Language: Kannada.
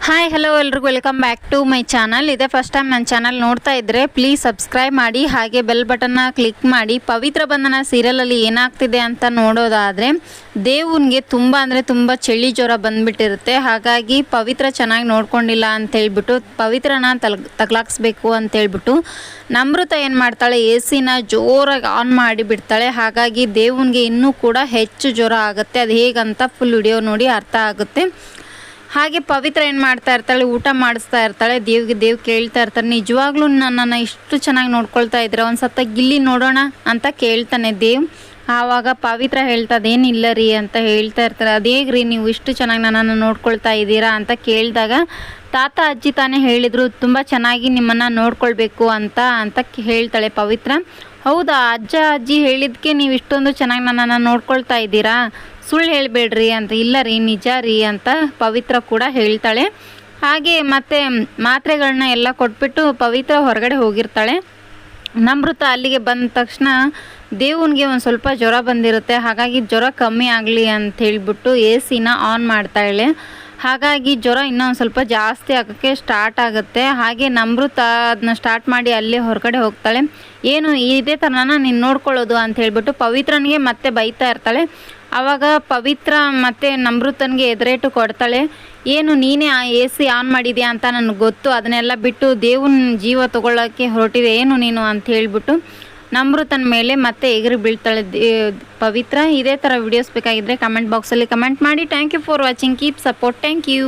ಹಾಯ್ ಹಲೋ ಎಲ್ರಿಗೂ welcome back to my channel. ಇದೇ ಫಸ್ಟ್ ಟೈಮ್ ನನ್ನ ಚಾನಲ್ ನೋಡ್ತಾ ಇದ್ದರೆ ಪ್ಲೀಸ್ ಸಬ್ಸ್ಕ್ರೈಬ್ ಮಾಡಿ, ಹಾಗೆ ಬೆಲ್ ಬಟನ್ನ ಕ್ಲಿಕ್ ಮಾಡಿ. ಪವಿತ್ರ ಬಂಧನ ಸೀರಿಯಲಲ್ಲಿ ಏನಾಗ್ತಿದೆ ಅಂತ ನೋಡೋದಾದರೆ, ದೇವನಿಗೆ ತುಂಬ ಚಳಿ ಜ್ವರ ಬಂದುಬಿಟ್ಟಿರುತ್ತೆ. ಹಾಗಾಗಿ ಪವಿತ್ರ ಚೆನ್ನಾಗಿ ನೋಡ್ಕೊಂಡಿಲ್ಲ ಅಂತೇಳ್ಬಿಟ್ಟು ಪವಿತ್ರನ ತಗ್ಲಾಕ್ಸ್ಬೇಕು ಅಂತೇಳ್ಬಿಟ್ಟು ನಮೃತ ಏನು ಮಾಡ್ತಾಳೆ, ಎ ಸಿನ ಜೋರಾಗಿ ಆನ್ ಮಾಡಿಬಿಡ್ತಾಳೆ. ಹಾಗಾಗಿ ದೇವನಿಗೆ ಇನ್ನೂ ಕೂಡ ಹೆಚ್ಚು ಜ್ವರ ಆಗುತ್ತೆ. ಅದು ಹೇಗಂತ ಫುಲ್ ವಿಡಿಯೋ ನೋಡಿ ಅರ್ಥ ಆಗುತ್ತೆ. ಹಾಗೆ ಪವಿತ್ರ ಏನು ಮಾಡ್ತಾ ಇರ್ತಾಳೆ, ಊಟ ಮಾಡಿಸ್ತಾ ಇರ್ತಾಳೆ. ದೇವ್ ಕೇಳ್ತಾ ಇರ್ತಾರೆ, ನಿಜವಾಗ್ಲೂ ನನ್ನನ್ನು ಇಷ್ಟು ಚೆನ್ನಾಗಿ ನೋಡ್ಕೊಳ್ತಾ ಇದ್ರೆ ಒಂದು ಸತ್ತ ಗಿಲ್ಲಿ ನೋಡೋಣ ಅಂತ ಕೇಳ್ತಾನೆ ದೇವ್. ಆವಾಗ ಪವಿತ್ರ ಹೇಳ್ತದೇನಿಲ್ಲ ರೀ ಅಂತ ಹೇಳ್ತಾ ಇರ್ತಾರೆ. ಅದೇಗ್ರಿ ನೀವು ಇಷ್ಟು ಚೆನ್ನಾಗಿ ನನ್ನನ್ನು ನೋಡ್ಕೊಳ್ತಾ ಇದ್ದೀರಾ ಅಂತ ಕೇಳಿದಾಗ, ತಾತ ಅಜ್ಜಿ ತಾನೇ ಹೇಳಿದರು ತುಂಬ ಚೆನ್ನಾಗಿ ನಿಮ್ಮನ್ನು ನೋಡ್ಕೊಳ್ಬೇಕು ಅಂತ ಹೇಳ್ತಾಳೆ ಪವಿತ್ರ. ಹೌದಾ, ಅಜ್ಜ ಅಜ್ಜಿ ಹೇಳಿದ್ದಕ್ಕೆ ನೀವು ಇಷ್ಟೊಂದು ಚೆನ್ನಾಗಿ ನನ್ನನ್ನು ನೋಡ್ಕೊಳ್ತಾ ಇದ್ದೀರಾ, ಸುಳ್ಳು ಹೇಳಬೇಡ್ರಿ ಅಂತ. ಇಲ್ಲ ರೀ, ನಿಜ ರೀ ಅಂತ ಪವಿತ್ರ ಕೂಡ ಹೇಳ್ತಾಳೆ. ಹಾಗೆ ಮತ್ತೆ ಮಾತ್ರೆಗಳನ್ನ ಎಲ್ಲ ಕೊಟ್ಬಿಟ್ಟು ಪವಿತ್ರ ಹೊರಗಡೆ ಹೋಗಿರ್ತಾಳೆ. ನಮೃತ ಅಲ್ಲಿಗೆ ಬಂದ ತಕ್ಷಣ ದೇವನಿಗೆ ಒಂದು ಸ್ವಲ್ಪ ಜ್ವರ ಬಂದಿರುತ್ತೆ. ಹಾಗಾಗಿ ಜ್ವರ ಕಮ್ಮಿ ಆಗಲಿ ಅಂತ ಹೇಳಿಬಿಟ್ಟು ಎ ಸಿನ ಆನ್ ಮಾಡ್ತಾಳೆ. ಹಾಗಾಗಿ ಜ್ವರ ಇನ್ನೊಂದು ಸ್ವಲ್ಪ ಜಾಸ್ತಿ ಆಗೋಕ್ಕೆ ಸ್ಟಾರ್ಟ್ ಆಗುತ್ತೆ. ಹಾಗೆ ನಮೃತ ಅದನ್ನ ಸ್ಟಾರ್ಟ್ ಮಾಡಿ ಅಲ್ಲೇ ಹೊರಗಡೆ ಹೋಗ್ತಾಳೆ. ಏನು ಇದೇ ಥರನ ನೀನು ನೋಡ್ಕೊಳ್ಳೋದು ಅಂತ ಹೇಳ್ಬಿಟ್ಟು ಪವಿತ್ರನಿಗೆ ಮತ್ತೆ ಬೈತಾ ಇರ್ತಾಳೆ. ಆವಾಗ ಪವಿತ್ರ ಮತ್ತು ನಮೃತನಿಗೆ ಎದುರೇಟು ಕೊಡ್ತಾಳೆ. ಏನು ನೀನೇ ಆ ಎ ಸಿ ಆನ್ ಮಾಡಿದ್ಯಾ ಅಂತ ನನಗೆ ಗೊತ್ತು, ಅದನ್ನೆಲ್ಲ ಬಿಟ್ಟು ದೇವನ ಜೀವ ತೊಗೊಳ್ಳೋಕ್ಕೆ ಹೊರಟಿದೆ ಏನು ನೀನು ಅಂತ ಹೇಳ್ಬಿಟ್ಟು ನಮೃತನ ಮೇಲೆ ಮತ್ತೆ ಎಗರಿ ಬೀಳ್ತಾಳೆ ಪವಿತ್ರ. ಇದೇ ಥರ ವಿಡಿಯೋಸ್ ಬೇಕಾಗಿದ್ದರೆ ಕಮೆಂಟ್ ಬಾಕ್ಸಲ್ಲಿ ಕಮೆಂಟ್ ಮಾಡಿ. Thank you for watching, keep support, thank you.